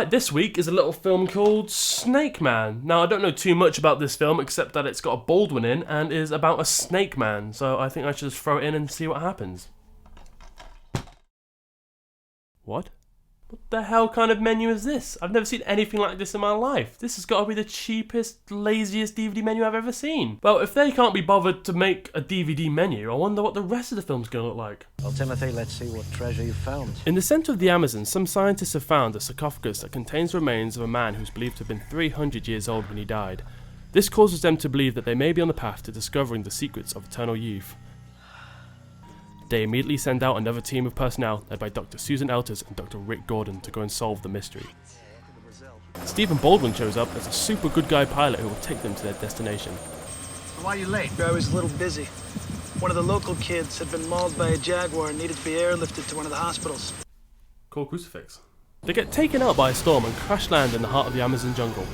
This week is a little film called Snakeman. Now, I don't know too much about this film except that it's got a Baldwin in and is about a snake man, so I think I should just throw it in and see what happens. What? What the hell kind of menu is this? I've never seen anything like this in my life. This has got to be the cheapest, laziest DVD menu I've ever seen. Well, if they can't be bothered to make a DVD menu, I wonder what the rest of the film's going to look like. Well, Timothy, let's see what treasure you found. In the centre of the Amazon, some scientists have found a sarcophagus that contains the remains of a man who's believed to have been 300 years old when he died. This causes them to believe that they may be on the path to discovering the secrets of eternal youth. They immediately send out another team of personnel led by Dr. Susan Elters and Dr. Rick Gordon to go and solve the mystery. Stephen Baldwin shows up as a super good guy pilot who will take them to their destination. Why are you late? I was a little busy. One of the local kids had been mauled by a jaguar and needed to be airlifted to one of the hospitals. Call crucifix. They get taken out by a storm and crash land in the heart of the Amazon jungle.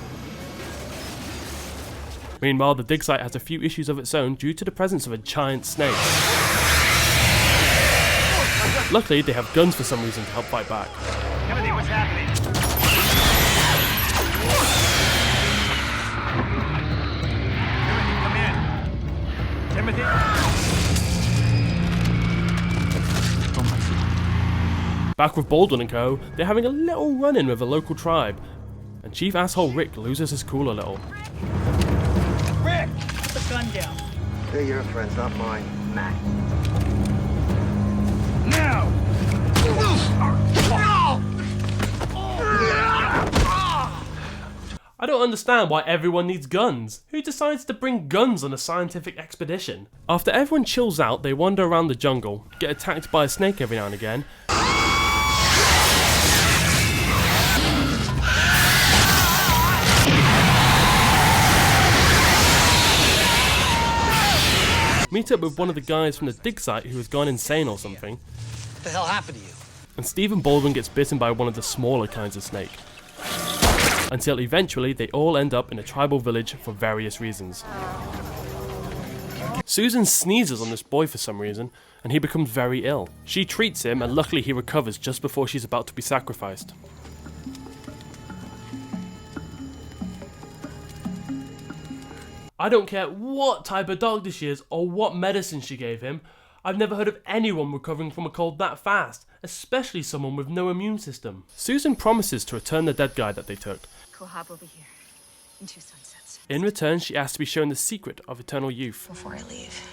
Meanwhile, the dig site has a few issues of its own due to the presence of a giant snake. Luckily, they have guns for some reason to help fight back. Timothy, what's happening? Timothy, come in. Timothy? Back with Baldwin and co, they're having a little run-in with a local tribe. And Chief Asshole Rick loses his cool a little. Rick! Put the gun down. They're your friends, not mine, Matt. Now! I don't understand why everyone needs guns. Who decides to bring guns on a scientific expedition? After everyone chills out, they wander around the jungle, get attacked by a snake every now and again. Meet up with one of the guys from the dig site who has gone insane or something. What the hell happened to you? And Stephen Baldwin gets bitten by one of the smaller kinds of snake. Until eventually they all end up in a tribal village for various reasons. Susan sneezes on this boy for some reason, and he becomes very ill. She treats him, and luckily he recovers just before she's about to be sacrificed. I don't care what type of doctor she is or what medicine she gave him. I've never heard of anyone recovering from a cold that fast, especially someone with no immune system. Susan promises to return the dead guy that they took. Cohab will be here in 2 sunsets. In return, she asks to be shown the secret of eternal youth. Before I leave,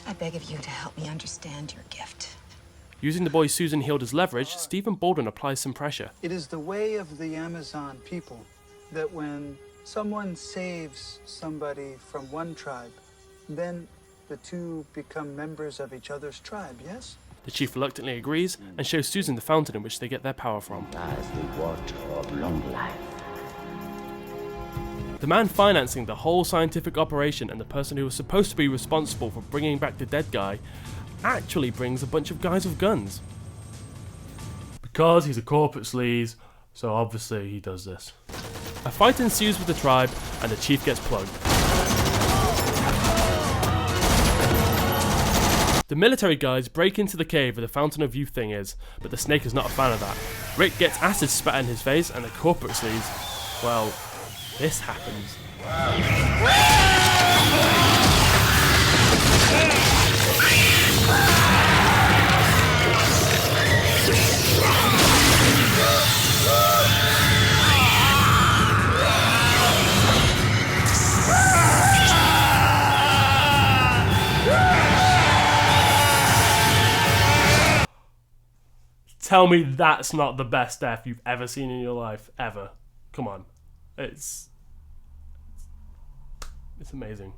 I beg of you to help me understand your gift. Using the boy Susan healed as leverage, Stephen Baldwin applies some pressure. It is the way of the Amazon people that when someone saves somebody from one tribe, then the two become members of each other's tribe, yes? The chief reluctantly agrees and shows Susan the fountain in which they get their power from. As the water of long life. The man financing the whole scientific operation and the person who was supposed to be responsible for bringing back the dead guy actually brings a bunch of guys with guns. Because he's a corporate sleaze, so obviously he does this. A fight ensues with the tribe and the chief gets plugged. The military guys break into the cave where the Fountain of Youth thing is, but the snake is not a fan of that. Rick gets acid spat in his face and the corporate sleaze, well, this happens. Tell me that's not the best death you've ever seen in your life, ever. Come on. It's amazing.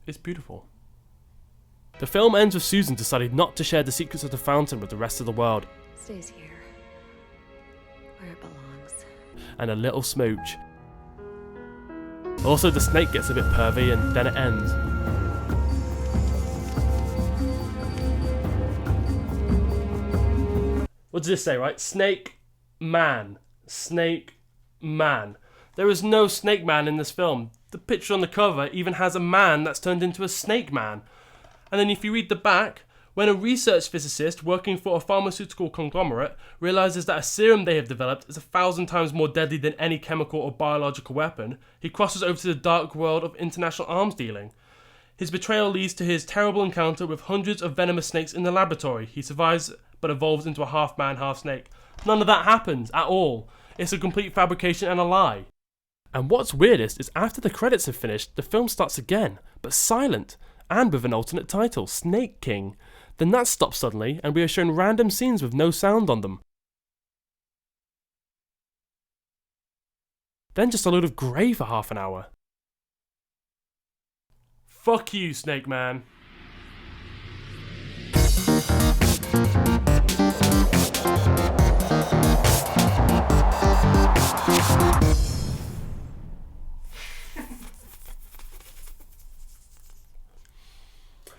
It's beautiful. The film ends with Susan deciding not to share the secrets of the fountain with the rest of the world. Stays here, where it belongs. And a little smooch. Also, the snake gets a bit pervy and then it ends. What does this say, right? Snake Man. Snake Man. There is no Snake Man in this film. The picture on the cover even has a man that's turned into a snake man. And then if you read the back, when a research physicist working for a pharmaceutical conglomerate realizes that a serum they have developed is 1,000 times more deadly than any chemical or biological weapon, he crosses over to the dark world of international arms dealing. His betrayal leads to his terrible encounter with hundreds of venomous snakes in the laboratory. He survives but evolves into a half-man, half-snake. None of that happens at all. It's a complete fabrication and a lie. And what's weirdest is after the credits have finished, the film starts again, but silent, and with an alternate title, Snake King. Then that stops suddenly, and we are shown random scenes with no sound on them. Then just a load of grey for half an hour. Fuck you, Snakeman.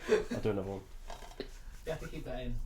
I'll do another one. You have to keep that in.